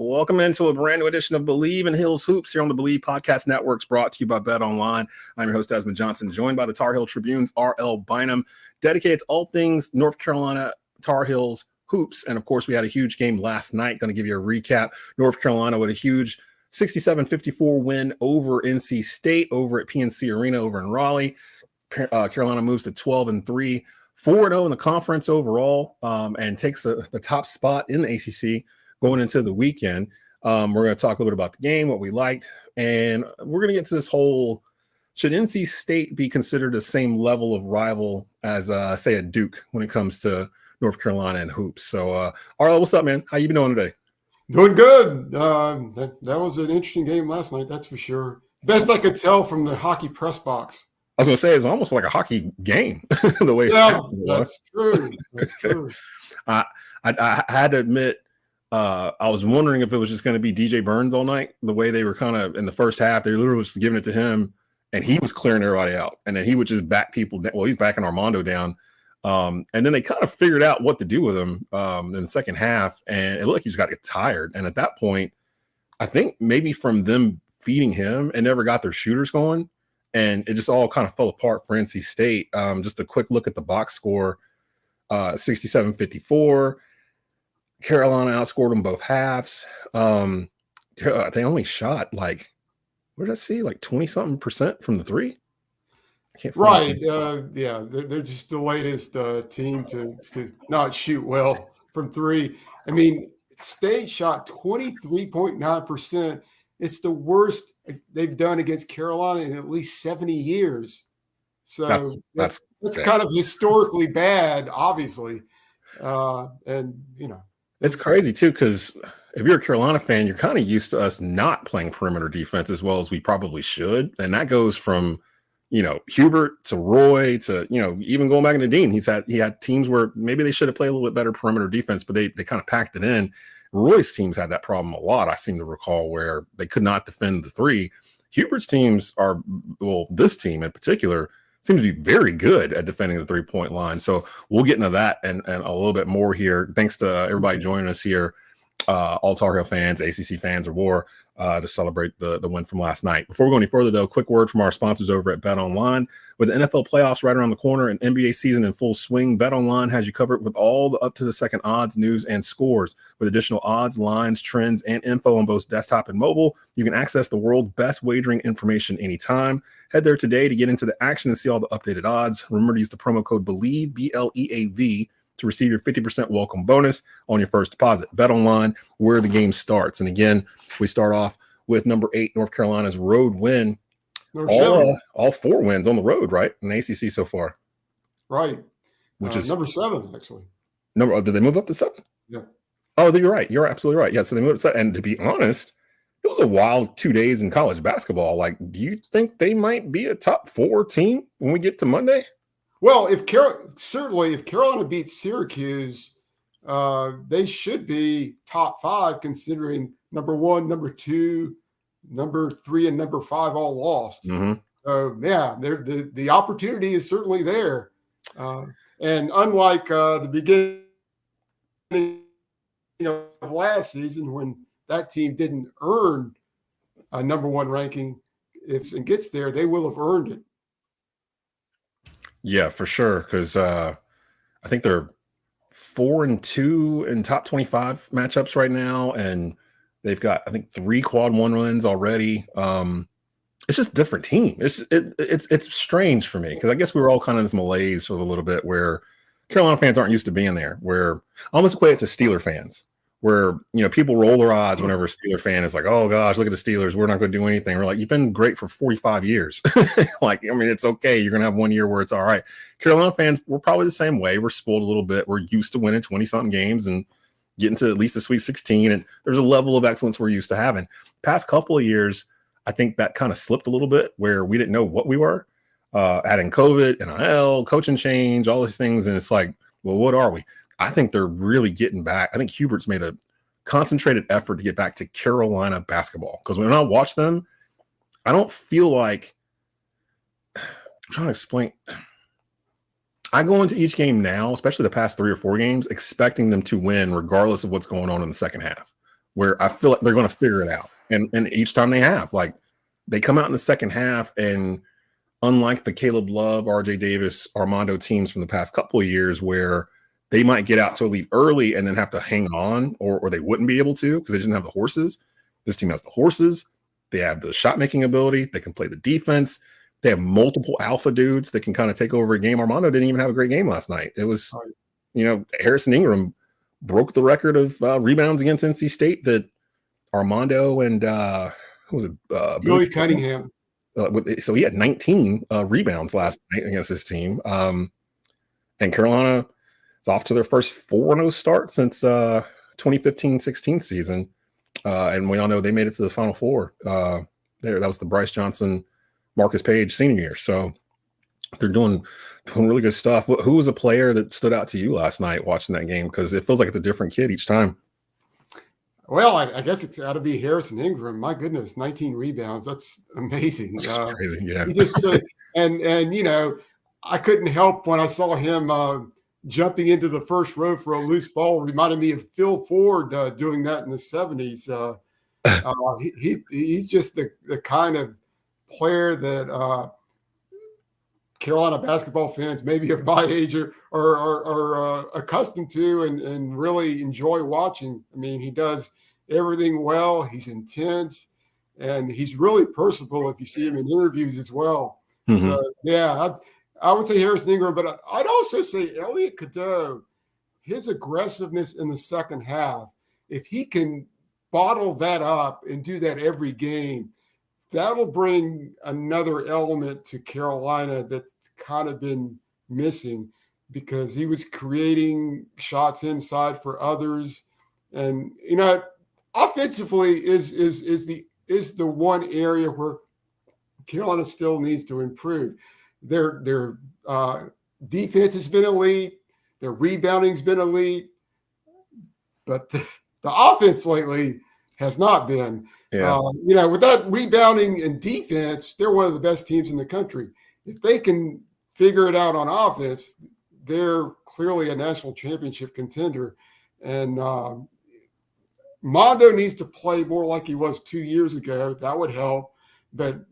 Welcome into a brand new edition of Bleav in Hills Hoops here on the Bleav Podcast Networks, brought to you by BetOnline. I'm your host, Desmond Johnson, joined by the Tar Heel Tribune's R.L. Bynum, dedicated to all things North Carolina Tar Heels hoops. And, of course, we had a huge game last night. Going to give you a recap. North Carolina with a huge 67-54 win over NC State over at PNC Arena over in Raleigh. Carolina moves to 12-3, 4-0 in the conference overall, and takes the top spot in the ACC going into the weekend. We're going to talk a little bit about the game, what we liked, and we're going to get to this whole, should NC State be considered the same level of rival as, say, a Duke when it comes to North Carolina and hoops? So, Arlo, what's up, man? How you been doing today? Doing good. That was an interesting game last night, that's for sure. Best I could tell from the hockey press box. I was going to say, it's almost like a hockey game, the way it's happening. That's true. That's true. I had to admit, I was wondering if it was just going to be DJ Burns all night, the way they were kind of in the first half. They literally was just giving it to him, and he was clearing everybody out. And then he would just back people. Well, he's backing Armando down. And then they kind of figured out what to do with him in the second half. And it looked like he just got to get tired. And at that point, I think maybe from them feeding him and never got their shooters going. And it just all kind of fell apart for NC State. Just a quick look at the box score, 67-54. Carolina outscored them both halves. They only shot like, what did I see? Like 20-something% from the three. I can't right. Yeah. They're just the latest team to not shoot well from three. I mean, State shot 23.9%. It's the worst they've done against Carolina in at least 70 years. So that's kind of historically bad, obviously. And, you know. It's crazy, too, because if you're a Carolina fan, you're kind of used to us not playing perimeter defense as well as we probably should. And that goes from, Hubert to Roy to, even going back into Dean. He had teams where maybe they should have played a little bit better perimeter defense, but they kind of packed it in. Roy's teams had that problem a lot, I seem to recall, where they could not defend the three. Hubert's teams this team in particular seems to be very good at defending the three-point line. So we'll get into that and a little bit more here. Thanks to everybody joining us here, all Tar Heel fans, ACC fans, or more, to celebrate the win from last night. Before we go any further, though, quick word from our sponsors over at BetOnline. With the NFL playoffs right around the corner and NBA season in full swing, BetOnline has you covered with all the up-to-the-second odds, news, and scores. With additional odds, lines, trends, and info on both desktop and mobile, you can access the world's best wagering information anytime. Head there today to get into the action and see all the updated odds. Remember to use the promo code BLEAV, BLEAV, to receive your 50% welcome bonus on your first deposit. BetOnline, where the game starts. And again, we start off with number 8, North Carolina's road win. All 4 wins on the road, right? In the ACC so far. Right. Which is number 7, actually. Did they move up to 7? Yeah. Oh, you're right. You're absolutely right. Yeah, so they moved up to 7. And to be honest, it was a wild 2 days in college basketball. Like, do you think they might be a top 4 team when we get to Monday? Well, if Carolina beats Syracuse, they should be top 5, considering number 1, number 2, number 3, and number 5 all lost. Mm-hmm. So yeah, the opportunity is certainly there. And unlike the beginning of last season, when that team didn't earn a number 1 ranking, if it gets there, they will have earned it. Yeah, for sure. Because I think they're 4-2 in top 25 matchups right now, and they've got, I think, 3 quad 1 wins already. It's just a different team. It's strange for me because I guess we were all kind of in this malaise for a little bit where Carolina fans aren't used to being there. Where I almost equate it to Steeler fans, where people roll their eyes whenever a Steeler fan is like, "Oh gosh, look at the Steelers. We're not going to do anything." We're like, "You've been great for 45 years." It's okay. You're going to have 1 year where it's all right. Carolina fans, we're probably the same way. We're spoiled a little bit. We're used to winning 20-something games and getting to at least the Sweet 16. And there's a level of excellence we're used to having. Past couple of years, I think that kind of slipped a little bit where we didn't know what we were. Adding COVID, NIL, coaching change, all these things. And it's like, well, what are we? I think they're really getting back. I think Hubert's made a concentrated effort to get back to Carolina basketball. Because when I watch them, I don't feel like – I'm trying to explain. I go into each game now, especially the past 3 or 4 games, expecting them to win regardless of what's going on in the second half. where I feel like they're going to figure it out. And each time they have, like, they come out in the second half, and unlike the Caleb Love, RJ Davis, Armando teams from the past couple of years where they might get out to a lead early and then have to hang on, or they wouldn't be able to because they didn't have the horses. This team has the horses. They have the shot-making ability. They can play the defense. They have multiple alpha dudes that can kind of take over a game. Armando didn't even have a great game last night. It was, Harrison Ingram broke the record of rebounds against NC State that Armando and who was it? Billy Cunningham. So he had 19 rebounds last night against his team. And Carolina is off to their first 4-0 start since 2015-16 season. And we all know they made it to the Final Four. That was the Bryce Johnson, Marcus Page senior year. So they're doing really good stuff. Who was a player that stood out to you last night watching that game? Because it feels like it's a different kid each time. Well, I guess it's got to be Harrison Ingram. My goodness, 19 rebounds. That's amazing. That's crazy. Yeah. He just and I couldn't help when I saw him jumping into the first row for a loose ball. Reminded me of Phil Ford doing that in the 70s. He's just the kind of player that Carolina basketball fans, maybe of my age, are accustomed to and really enjoy watching. I mean, he does everything well. He's intense, and he's really personable if you see him in interviews as well. Mm-hmm. So, yeah, I would say Harrison Ingram, but I'd also say Elliot Cadeau, his aggressiveness in the second half, if he can bottle that up and do that every game, that'll bring another element to Carolina that's kind of been missing, because he was creating shots inside for others. And, offensively is the one area where Carolina still needs to improve. Their defense has been elite. Their rebounding's been elite. But the offense lately has not been. Yeah. With that rebounding and defense, they're one of the best teams in the country. If they can figure it out on offense, they're clearly a national championship contender. And Mondo needs to play more like he was 2 years ago. That would help. But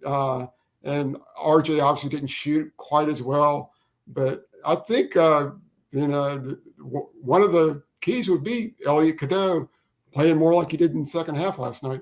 and RJ obviously didn't shoot quite as well. But I think one of the keys would be Elliot Cadeau playing more like he did in the second half last night.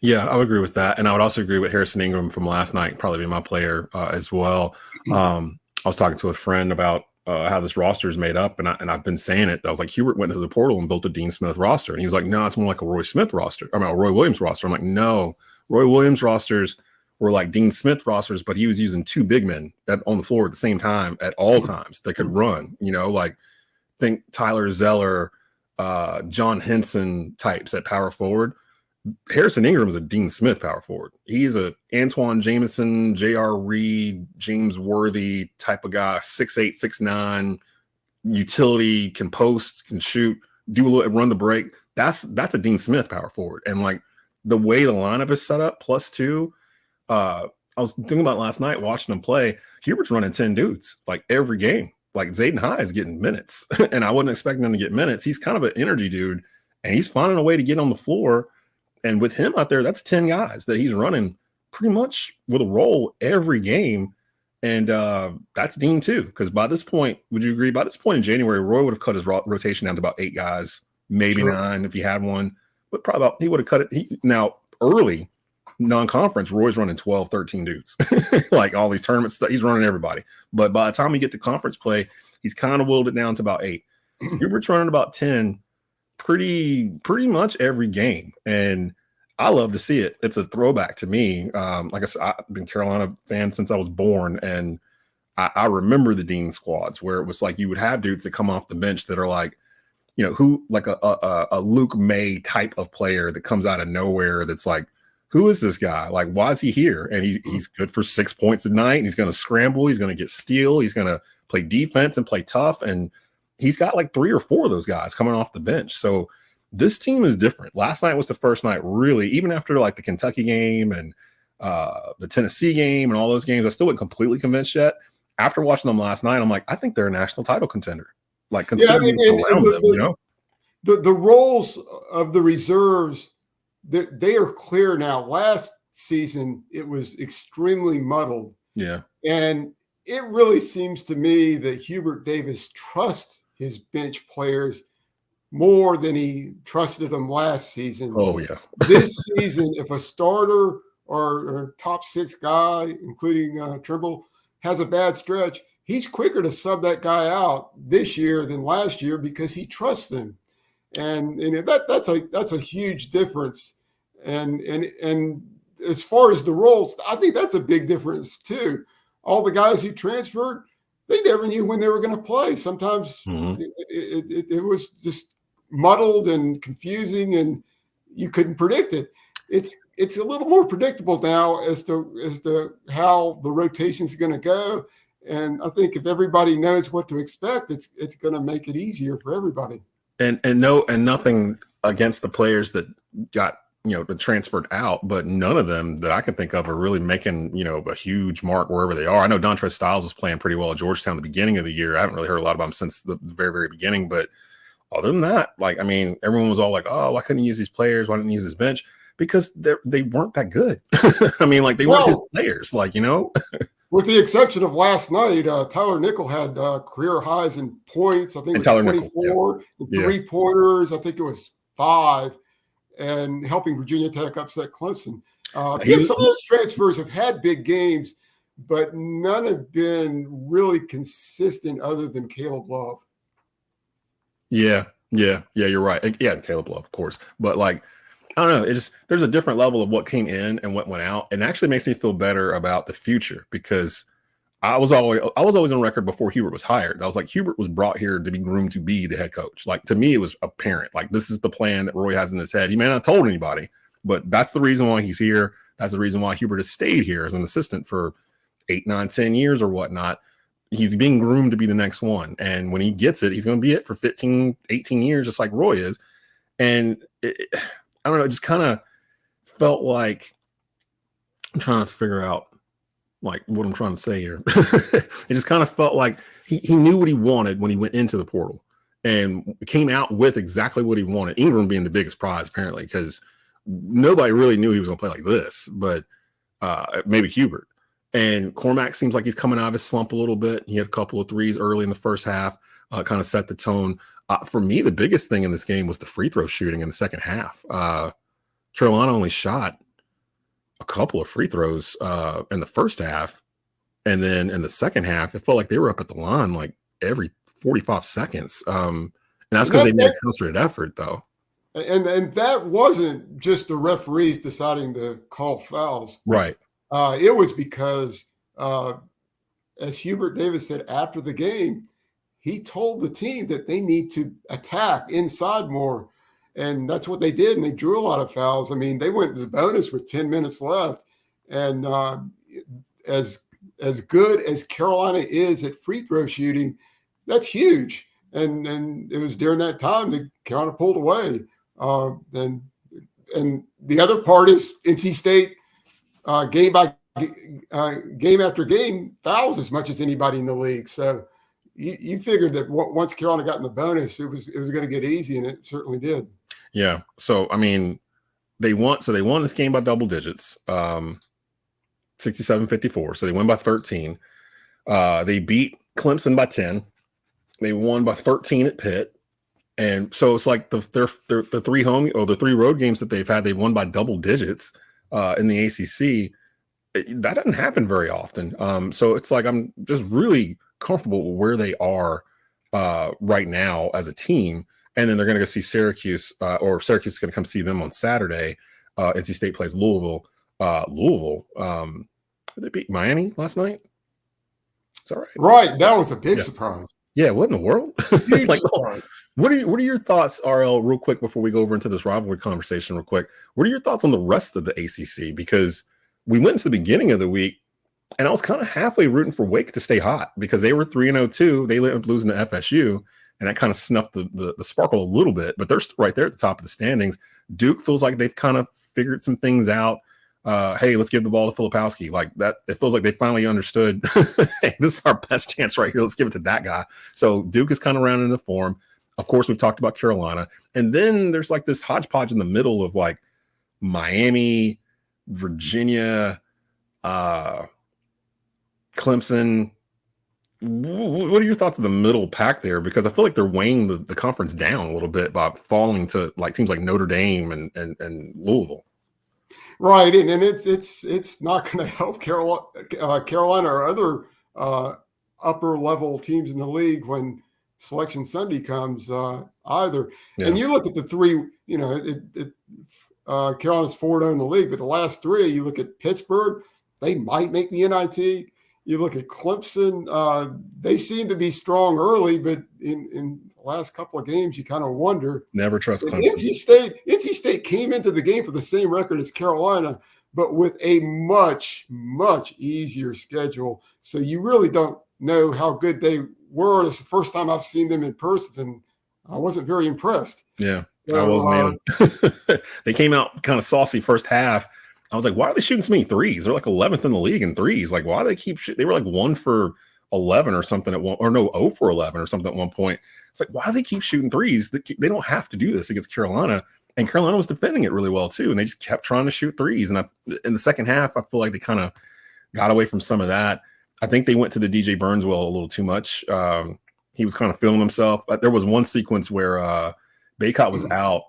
Yeah, I would agree with that. And I would also agree with Harrison Ingram from last night, probably be my player as well. I was talking to a friend about how this roster is made up, and I've been saying it. I was like, Hubert went to the portal and built a Dean Smith roster. And he was like, no, it's more like a Roy Smith roster. I mean, a Roy Williams roster. I'm like, no, Roy Williams rosters were like Dean Smith rosters, but he was using two big men on the floor at the same time at all times that could run, like think Tyler Zeller, John Henson types at power forward. Harrison Ingram is a Dean Smith power forward. He's a Antoine Jameson, J.R. Reed, James Worthy type of guy, 6'8", 6'9", utility, can post, can shoot, run the break. That's a Dean Smith power forward. And like the way the lineup is set up, +2, I was thinking about last night watching him play. Hubert's running 10 dudes like every game. Like Zayden High is getting minutes, and I wasn't expecting him to get minutes. He's kind of an energy dude, and he's finding a way to get on the floor. And with him out there, that's 10 guys that he's running pretty much with a role every game. And that's Dean too, because by this point, would you agree? By this point in January, Roy would have cut his rotation down to about 8 guys, maybe 9 if he had one, but probably he would have cut it. Now, early non-conference, Roy's running 12, 13 dudes. Like all these tournaments, he's running everybody. But by the time we get to conference play, he's kind of whittled it down to about 8. Hubert's running about 10 pretty much every game. And I love to see it. It's a throwback to me. Like I said, I've been a Carolina fan since I was born. And I remember the Dean squads where it was like you would have dudes that come off the bench that are like, who like a Luke May type of player that comes out of nowhere that's like, who is this guy? Like, why is he here? And he's good for 6 points a night. He's going to scramble. He's going to get steal. He's going to play defense and play tough. And he's got like 3 or 4 of those guys coming off the bench. So this team is different. Last night was the first night, really, even after like the Kentucky game and the Tennessee game and all those games, I still wasn't completely convinced yet. After watching them last night, I'm like, I think they're a national title contender. Like considering it's around them, the roles of the reserves, they are clear now. Last season, it was extremely muddled. Yeah. And it really seems to me that Hubert Davis trusts his bench players more than he trusted them last season. Oh, yeah. This season, if a starter or top 6 guy, including Trimble, has a bad stretch, he's quicker to sub that guy out this year than last year because he trusts them. And that's a huge difference. And as far as the roles, I think that's a big difference too. All the guys who transferred, they never knew when they were going to play. Sometimes it was just muddled and confusing, and you couldn't predict it. It's a little more predictable now as to how the rotation is going to go. And I think if everybody knows what to expect, it's going to make it easier for everybody. And nothing against the players that got transferred out, but none of them that I can think of are really making a huge mark wherever they are. I know Dontrez Styles was playing pretty well at Georgetown at the beginning of the year. I haven't really heard a lot about him since the very, very beginning. But other than that, everyone was all like, "Oh, why couldn't he use these players? Why didn't he use his bench?" Because they weren't that good. They weren't his players. With the exception of last night, Tyler Nickel had career highs in points. I think it was 24, and 3-pointers. I think it was 5, and helping Virginia Tech upset Clemson. Some of those transfers have had big games, but none have been really consistent other than Caleb Love. Yeah, you're right. Yeah, Caleb Love, of course. But I don't know. There's a different level of what came in and what went out, and it actually makes me feel better about the future because I was always on record before Hubert was hired. I was like, Hubert was brought here to be groomed to be the head coach. To me, it was apparent. This is the plan that Roy has in his head. He may not have told anybody, but that's the reason why he's here. That's the reason why Hubert has stayed here as an assistant for 8, 9, 10 years or whatnot. He's being groomed to be the next one, and when he gets it, he's going to be it for 15, 18 years, just like Roy is. And I don't know. It just kind of felt like I'm trying to figure out what I'm trying to say here. It just kind of felt like he knew what he wanted when he went into the portal and came out with exactly what he wanted. Ingram being the biggest prize, apparently, because nobody really knew he was going to play like this, but maybe Hubert. And Cormac seems like he's coming out of his slump a little bit. He had a couple of threes early in the first half, kind of set the tone. For me, the biggest thing in this game was the free throw shooting in the second half. Carolina only shot a couple of free throws in the first half. And then in the second half, it felt like they were up at the line every 45 seconds. And that's because they made a concentrated effort, though. And that wasn't just the referees deciding to call fouls. Right. It was because, as Hubert Davis said after the game, he told the team that they need to attack inside more. And that's what they did. And they drew a lot of fouls. I mean, they went to the bonus with 10 minutes left. And as good as Carolina is at free throw shooting, that's huge. And it was during that time that Carolina pulled away. And the other part is NC State game after game fouls as much as anybody in the league. So you figured that once Carolina got in the bonus, it was going to get easy, and it certainly did. Yeah. So I mean, they won this game by double digits, 67-54. So they win by 13. They beat Clemson by 10. They won by 13 at Pitt. And so it's like the 3 road games that they've had, they won by double digits in the ACC. That doesn't happen very often. So it's like I'm just really comfortable with where they are right now as a team. And then they're going to go see Syracuse, or Syracuse is going to come see them on Saturday. NC State plays Louisville. Did they beat Miami last night? It's all right. Right. That was a big surprise. Yeah. What in the world? What are your thoughts, RL, real quick, before we go over into this rivalry conversation real quick? What are your thoughts on the rest of the ACC? Because we went into the beginning of the week, and I was kind of halfway rooting for Wake to stay hot because they were 3-0-2. They ended up losing to FSU, and that kind of snuffed the sparkle a little bit. But they're still right there at the top of the standings. Duke feels like they've kind of figured some things out. Hey, let's give the ball to Filipowski. Like that, it feels like they finally understood, hey, this is our best chance right here. Let's give it to that guy. So Duke is kind of rounding the form. Of course, we've talked about Carolina. And then there's like this hodgepodge in the middle of like Miami, Virginia, Clemson. What are your thoughts of the middle pack there? Because I feel like they're weighing the conference down a little bit by falling to like teams like Notre Dame and Louisville. Right, and it's not going to help Carolina or other upper level teams in the league when Selection Sunday comes either. Yeah. And you look at the three, Carolina's 4-0 in the league, but the last three, you look at Pittsburgh, they might make the NIT. You look at Clemson, they seem to be strong early, but in the last couple of games, you kind of wonder. Never trust Clemson. NC State came into the game for the same record as Carolina, but with a much, much easier schedule. So you really don't know how good they were. It's the first time I've seen them in person, and I wasn't very impressed. Yeah, so, I wasn't either. They came out kind of saucy first half. I was like, why are they shooting so many threes? They're like 11th in the league in threes. Like, why do they keep shooting? They were like 1 for 11 or something at one, or no, 0 for 11 or something at one point. It's like, why do they keep shooting threes? They don't have to do this against Carolina. And Carolina was defending it really well too. And they just kept trying to shoot threes. And in the second half, I feel like they kind of got away from some of that. I think they went to the DJ Burns well a little too much. He was kind of feeling himself. But there was one sequence where Baycott was out.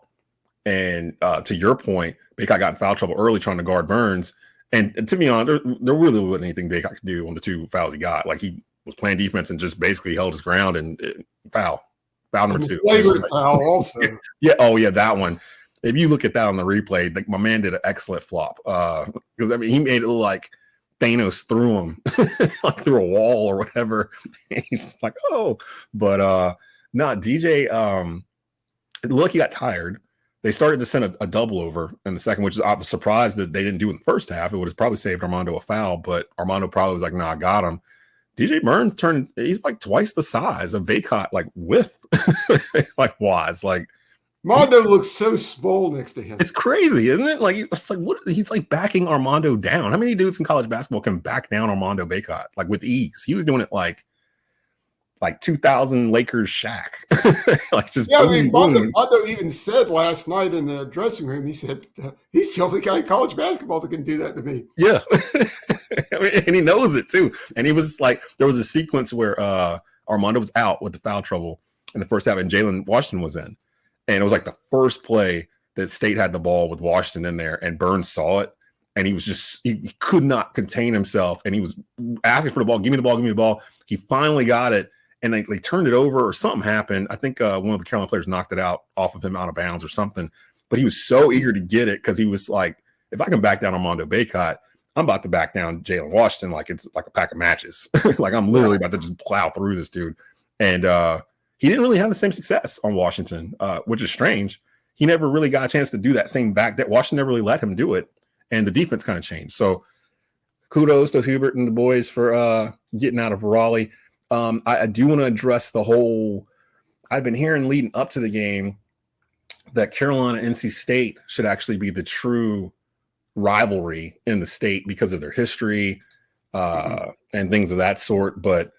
And to your point, Baycott got in foul trouble early trying to guard Burns. And to be honest, there really wasn't anything Baycott could do on the 2 fouls he got. Like, he was playing defense and just basically held his ground and foul number 2. Flagrant foul also. Yeah. Oh, yeah, that one. If you look at that on the replay, like, my man did an excellent flop. Because, I mean, he made it look like Thanos threw him like through a wall or whatever. He's like, oh. But not DJ. Look, he got tired. They started to send a double over in the second, which I was surprised that they didn't do in the first half. It would have probably saved Armando a foul, but Armando probably was like, nah, I got him. DJ Burns he's like twice the size of Baycott, like width, like wise. Like, Armando looks so small next to him. It's crazy, isn't it? Like, it's like, what? He's like backing Armando down. How many dudes in college basketball can back down Armando Baycott like with ease? He was doing it like 2000 Lakers Shaq. Like, just yeah. boom, I mean, boom. Armando even said last night in the dressing room, he said he's the only guy in college basketball that can do that to me. Yeah. I mean, and he knows it too. And he was like, there was a sequence where Armando was out with the foul trouble in the first half, and Jalen Washington was in. And it was like the first play that State had the ball with Washington in there, and Burns saw it. And he was just, he could not contain himself. And he was asking for the ball. Give me the ball, give me the ball. He finally got it. And they turned it over, or something happened. I think one of the Carolina players knocked it out off of him out of bounds or something. But he was so eager to get it because he was like, if I can back down Armando Baycott, I'm about to back down Jalen Washington like it's like a pack of matches. Like, I'm literally about to just plow through this dude. And he didn't really have the same success on Washington, which is strange. He never really got a chance to do that same back. That Washington never really let him do it. And the defense kind of changed. So kudos to Hubert and the boys for getting out of Raleigh. I do want to address the whole, I've been hearing leading up to the game that Carolina NC State should actually be the true rivalry in the state because of their history and things of that sort. But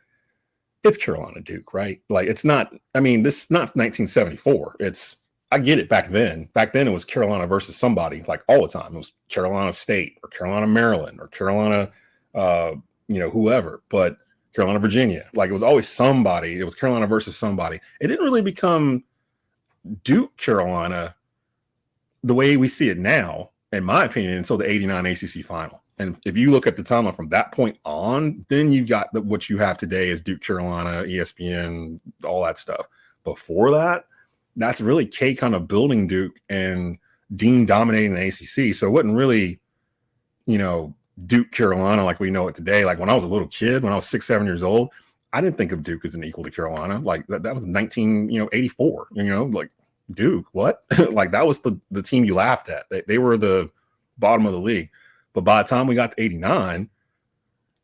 it's Carolina Duke, right? Like, it's not, I mean, this is not 1974. I get it back then. Back then it was Carolina versus somebody, like, all the time. It was Carolina State or Carolina Maryland or Carolina, whoever. But Carolina, Virginia. Like, it was always somebody. It was Carolina versus somebody. It didn't really become Duke, Carolina, the way we see it now, in my opinion, until the 89 ACC final. And if you look at the timeline from that point on, then you've got what you have today is Duke, Carolina, ESPN, all that stuff. Before that, that's really K kind of building Duke and Dean dominating the ACC. So it wasn't really, Duke, Carolina, like we know it today. Like, when I was a little kid, when I was 6, 7 years old, I didn't think of Duke as an equal to Carolina. Like, that was 1984, like, Duke, what? Like, that was the team you laughed at. They were the bottom of the league. But by the time we got to 89,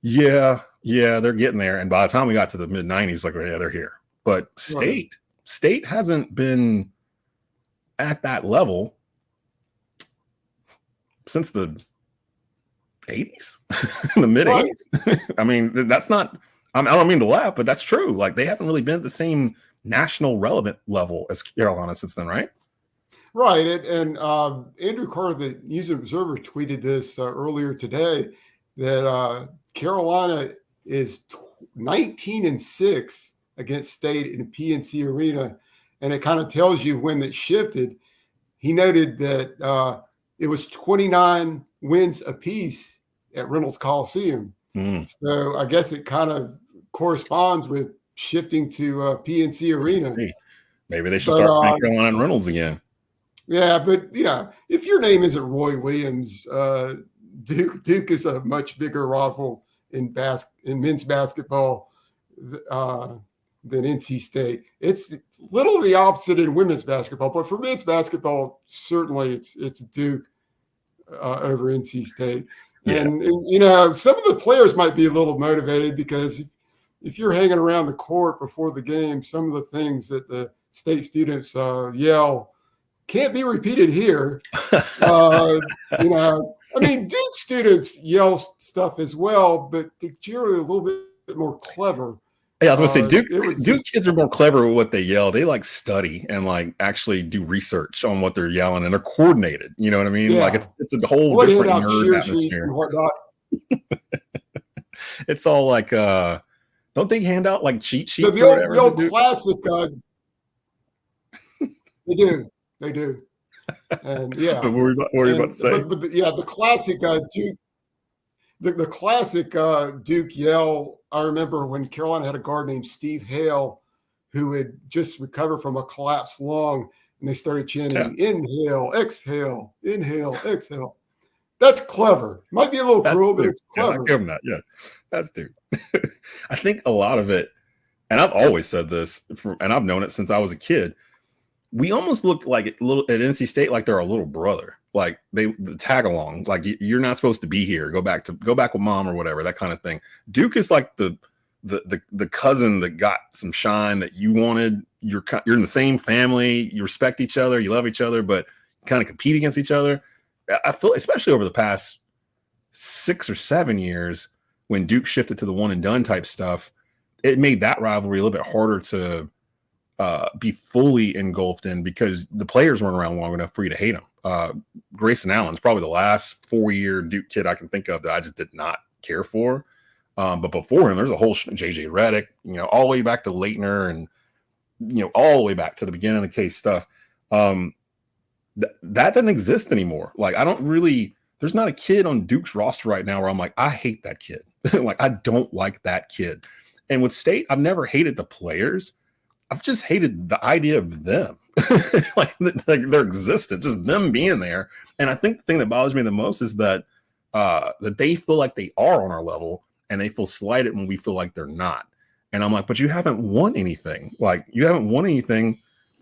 yeah, they're getting there. And by the time we got to the mid 90s, like, yeah, they're here. But State hasn't been at that level since the 80s, the mid 80s. I mean, that's not, I don't mean to laugh, but that's true. Like, they haven't really been at the same national relevant level as Carolina since then, right? Right. And Andrew Carter, the News and Observer, tweeted this earlier today that Carolina is 19-6 against State in the PNC Arena. And it kind of tells you when it shifted. He noted that it was 29 wins apiece at Reynolds Coliseum. So I guess it kind of corresponds with shifting to PNC Arena. Maybe they should start playing Carolina and Reynolds again. Yeah, but if your name isn't Roy Williams, Duke is a much bigger rival in men's basketball than NC State. It's little the opposite in women's basketball, but for men's basketball, certainly it's Duke over NC State. Yeah. And some of the players might be a little motivated because if you're hanging around the court before the game, some of the things that the State students yell can't be repeated here. Duke students yell stuff as well, but they're generally a little bit more clever. Yeah, I was going to say, Duke kids are more clever with what they yell. They like study and like actually do research on what they're yelling, and they're coordinated. You know what I mean? Yeah. Like it's a whole different nerd atmosphere. And whatnot. It's all like, don't they hand out like cheat sheets? The old classic. They do. And yeah. What were you about to say? But the classic Duke. The classic Duke yell, I remember when Carolina had a guard named Steve Hale who had just recovered from a collapsed lung, and they started chanting, inhale, exhale, inhale, exhale. That's clever. Might be a little cruel, but it's clever. I give them that. Yeah, that's Duke. I think a lot of it, and I've always said this, and I've known it since I was a kid, we almost looked like at NC State like they're a little brother. Like the tag along, like you're not supposed to be here. Go back with mom or whatever, that kind of thing. Duke is like the cousin that got some shine that you wanted. You're in the same family. You respect each other. You love each other, but kind of compete against each other. I feel, especially over the past 6 or 7 years, when Duke shifted to the one and done type stuff, it made that rivalry a little bit harder to be fully engulfed in because the players weren't around long enough for you to hate them. Grayson Allen's probably the last 4-year Duke kid I can think of that I just did not care for. But before him, there's a whole JJ Redick, all the way back to Leitner and, all the way back to the beginning of the case stuff. That doesn't exist anymore. Like, there's not a kid on Duke's roster right now where I'm like, I hate that kid. Like, I don't like that kid. And with State, I've never hated the players. I've just hated the idea of them, like their existence, just them being there. And I think the thing that bothers me the most is that that they feel like they are on our level and they feel slighted when we feel like they're not. And I'm like, but you haven't won anything. Like, you haven't won anything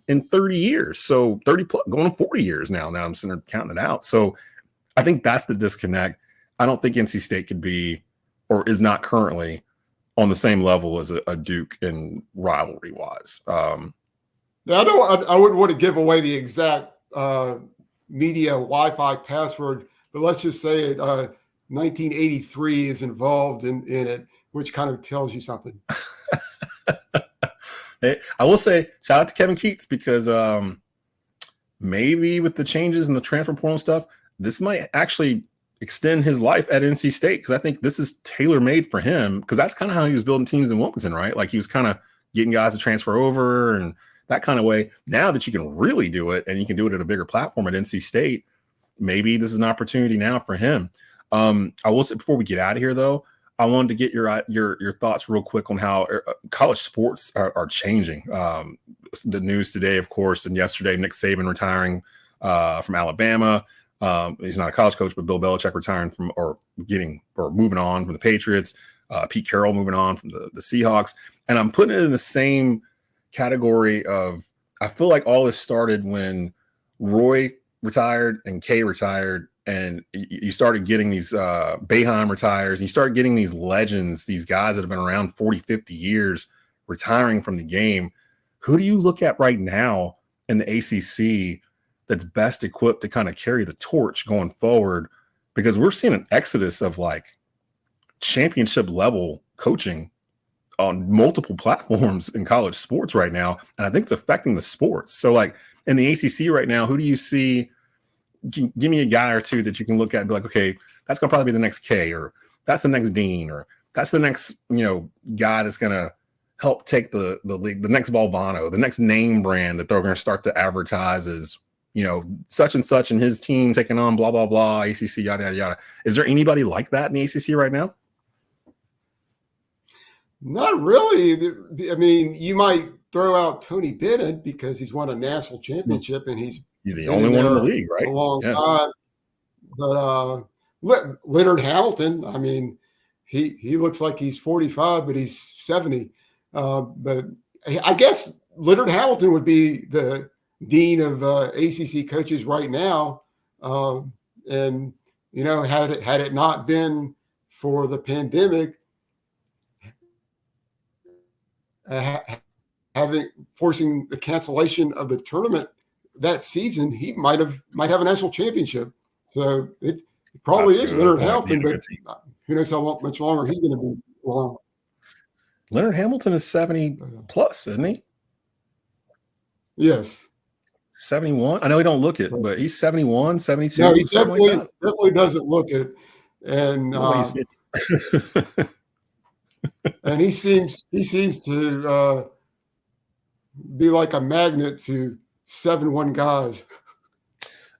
in 30 years. So 30 plus, going on 40 years now. Now I'm sitting there counting it out. So I think that's the disconnect. I don't think NC State could be, or is not currently, on the same level as a Duke in rivalry wise. I wouldn't want to give away the exact media Wi-Fi password, but let's just say 1983 is involved in it, which kind of tells you something. I will say shout out to Kevin Keats because maybe with the changes in the transfer portal stuff, this might actually extend his life at NC State, because I think this is tailor-made for him, because that's kind of how he was building teams in Wilmington, right? Like, he was kind of getting guys to transfer over and that kind of way. Now that you can really do it and you can do it at a bigger platform at NC State, maybe this is an opportunity now for him. I will say, before we get out of here, though, I wanted to get your thoughts real quick on how college sports are changing. The news today, of course, and yesterday, Nick Saban retiring from Alabama. He's not a college coach, but Bill Belichick retiring moving on from the Patriots. Pete Carroll moving on from the Seahawks. And I'm putting it in the same category of, I feel like all this started when Roy retired and Kay retired, and you started getting these Boeheim retires, and you start getting these legends, these guys that have been around 40, 50 years retiring from the game. Who do you look at right now in the ACC that's best equipped to kind of carry the torch going forward? Because we're seeing an exodus of like championship level coaching on multiple platforms in college sports right now, and I think it's affecting the sports. So, like in the ACC right now, who do you see? Give me a guy or two that you can look at and be like, okay, that's going to probably be the next K, or that's the next Dean, or that's the next guy that's going to help take the league, the next Valvano, the next name brand that they're going to start to advertise as, such and such and his team taking on blah, blah, blah, ACC, yada, yada, yada. Is there anybody like that in the ACC right now? Not really. I mean, you might throw out Tony Bennett because he's won a national championship and he's the only one in the league, right? A long time. But Leonard Hamilton, I mean, he looks like he's 45, but he's 70. But I guess Leonard Hamilton would be the dean of ACC coaches right now. And had it not been for the pandemic, forcing the cancellation of the tournament that season, he might have a national championship. So it probably is Leonard Hamilton, but who knows how much longer he's going to be around. Leonard Hamilton is 70 plus, isn't he? Yes. 71. I know he don't look it, but he's 71, 72. No, he definitely doesn't look it. And and he seems to be like a magnet to 7-1 guys.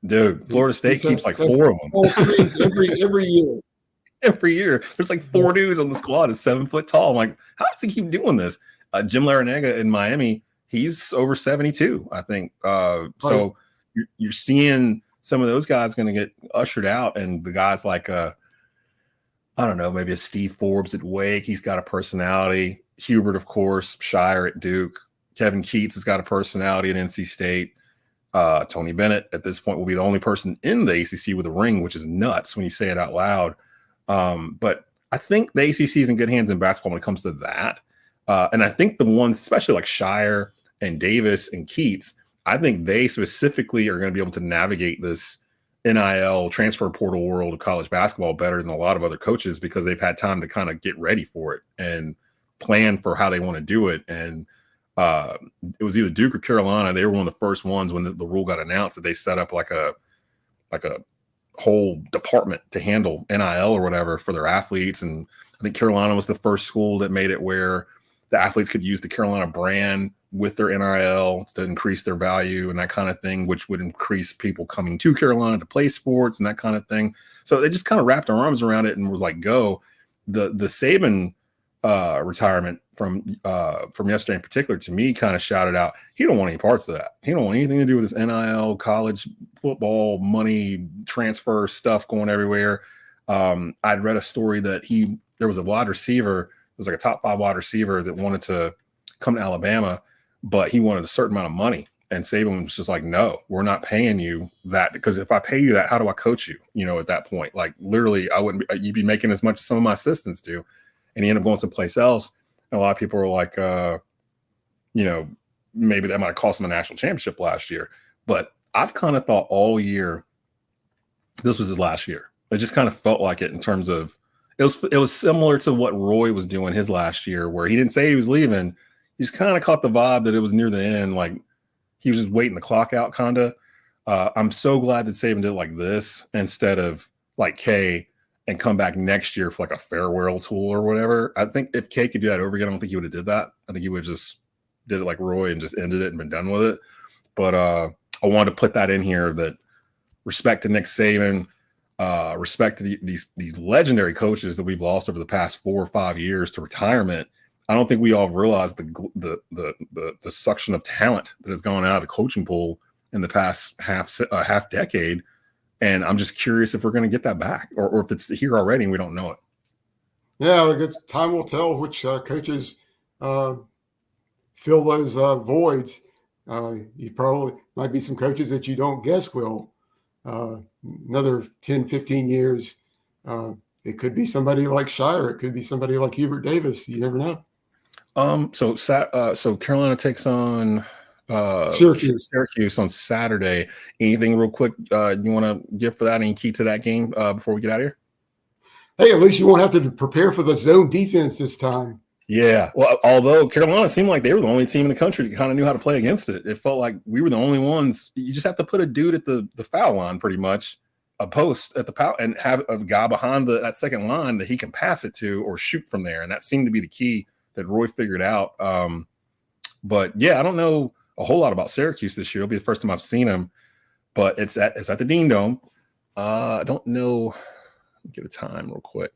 Dude, Florida State keeps like 4 of them every year. Every year, there's like 4 dudes on the squad is 7 foot tall. I'm like, how does he keep doing this? Jim Larrañaga in Miami, he's over 72, I think. So you're seeing some of those guys going to get ushered out, and the guys like I don't know, maybe a Steve Forbes at Wake. He's got a personality. Hubert, of course, Shire at Duke. Kevin Keats has got a personality at NC State. Tony Bennett at this point will be the only person in the ACC with a ring, which is nuts when you say it out loud. But I think the ACC is in good hands in basketball when it comes to that. And I think the ones, especially like Shire and Davis and Keats, I think they specifically are going to be able to navigate this NIL transfer portal world of college basketball better than a lot of other coaches because they've had time to kind of get ready for it and plan for how they want to do it. And it was either Duke or Carolina. They were one of the first ones when the rule got announced that they set up like a whole department to handle NIL or whatever for their athletes. And I think Carolina was the first school that made it where the athletes could use the Carolina brand with their NIL to increase their value and that kind of thing, which would increase people coming to Carolina to play sports and that kind of thing. So they just kind of wrapped their arms around it and was like, go. The Saban retirement from yesterday in particular, to me, kind of shouted out, he don't want any parts of that. He don't want anything to do with this NIL, college football, money transfer stuff going everywhere. I'd read a story that there was a wide receiver, it was like a top 5 wide receiver that wanted to come to Alabama, but he wanted a certain amount of money. And Saban was just like, no, we're not paying you that, because if I pay you that, how do I coach you? At that point, like literally you'd be making as much as some of my assistants do. And he ended up going someplace else. And a lot of people were like, maybe that might have cost him a national championship last year. But I've kind of thought all year this was his last year. It just kind of felt like it in terms of it was similar to what Roy was doing his last year, where he didn't say he was leaving. He just kind of caught the vibe that it was near the end, like he was just waiting the clock out, kind of. I'm so glad that Saban did it like this instead of like K and come back next year for like a farewell tour or whatever. I think if K could do that over again, I don't think he would have did that. I think he would just did it like Roy and just ended it and been done with it. But I wanted to put that in here, that respect to Nick Saban, respect to these legendary coaches that we've lost over the past 4 or 5 years to retirement. I don't think we all realize the suction of talent that has gone out of the coaching pool in the past half decade. And I'm just curious if we're going to get that back or if it's here already and we don't know it. Yeah, I guess time will tell which coaches fill those voids. You probably might be some coaches that you don't guess will. Another 10, 15 years, it could be somebody like Shire. It could be somebody like Hubert Davis. You never know. So Carolina takes on Syracuse on Saturday. Anything real quick you want to give for that? Any key to that game before we get out of here? Hey, at least you won't have to prepare for the zone defense this time. Yeah. Well, although Carolina seemed like they were the only team in the country that kind of knew how to play against it. It felt like we were the only ones. You just have to put a dude at the foul line, pretty much, a post at the foul, and have a guy behind that second line that he can pass it to or shoot from there. And that seemed to be the key that Roy figured out. But yeah, I don't know a whole lot about Syracuse this year. It'll be the first time I've seen them, but it's at the Dean Dome. I don't know. Get a time real quick.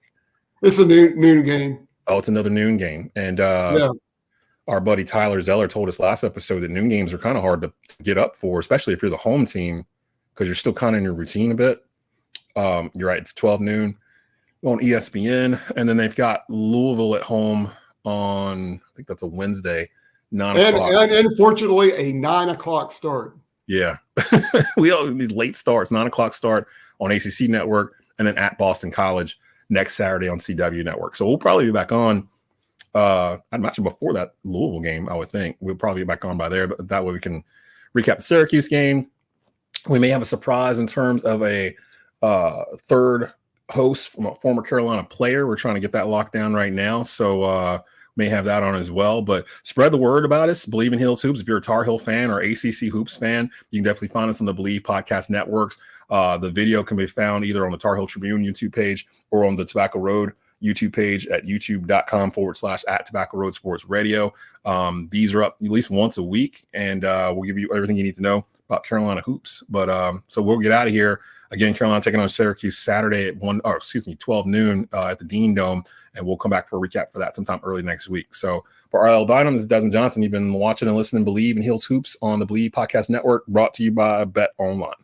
It's a noon game. Oh, it's another noon game. And our buddy Tyler Zeller told us last episode that noon games are kind of hard to get up for, especially if you're the home team, because you're still kind of in your routine a bit. You're right. It's 12 noon on ESPN. And then they've got Louisville at home on, I think that's a Wednesday, 9 o'clock. And unfortunately, a 9 o'clock start. Yeah. We all these late starts, 9 o'clock start on ACC Network, and then at Boston College next Saturday on CW Network. So we'll probably be back on. I'd imagine before that Louisville game, I would think. We'll probably be back on by there, but that way we can recap the Syracuse game. We may have a surprise in terms of a third host from a former Carolina player. We're trying to get that locked down right now. So may have that on as well. But spread the word about us. Bleav in Heels Hoops. If you're a Tar Heel fan or ACC Hoops fan, you can definitely find us on the Bleav podcast networks. The video can be found either on the Tar Heel Tribune YouTube page or on the Tobacco Road YouTube page at youtube.com/@Tobacco Road Sports Radio. These are up at least once a week, and we'll give you everything you need to know about Carolina hoops. But so we'll get out of here. Again, Carolina taking on Syracuse Saturday at 12 noon at the Dean Dome, and we'll come back for a recap for that sometime early next week. So for RL Bynum, this is Desmond Johnson. You've been watching and listening to Bleav in Heels Hoops on the Bleav Podcast Network, brought to you by Bet Online.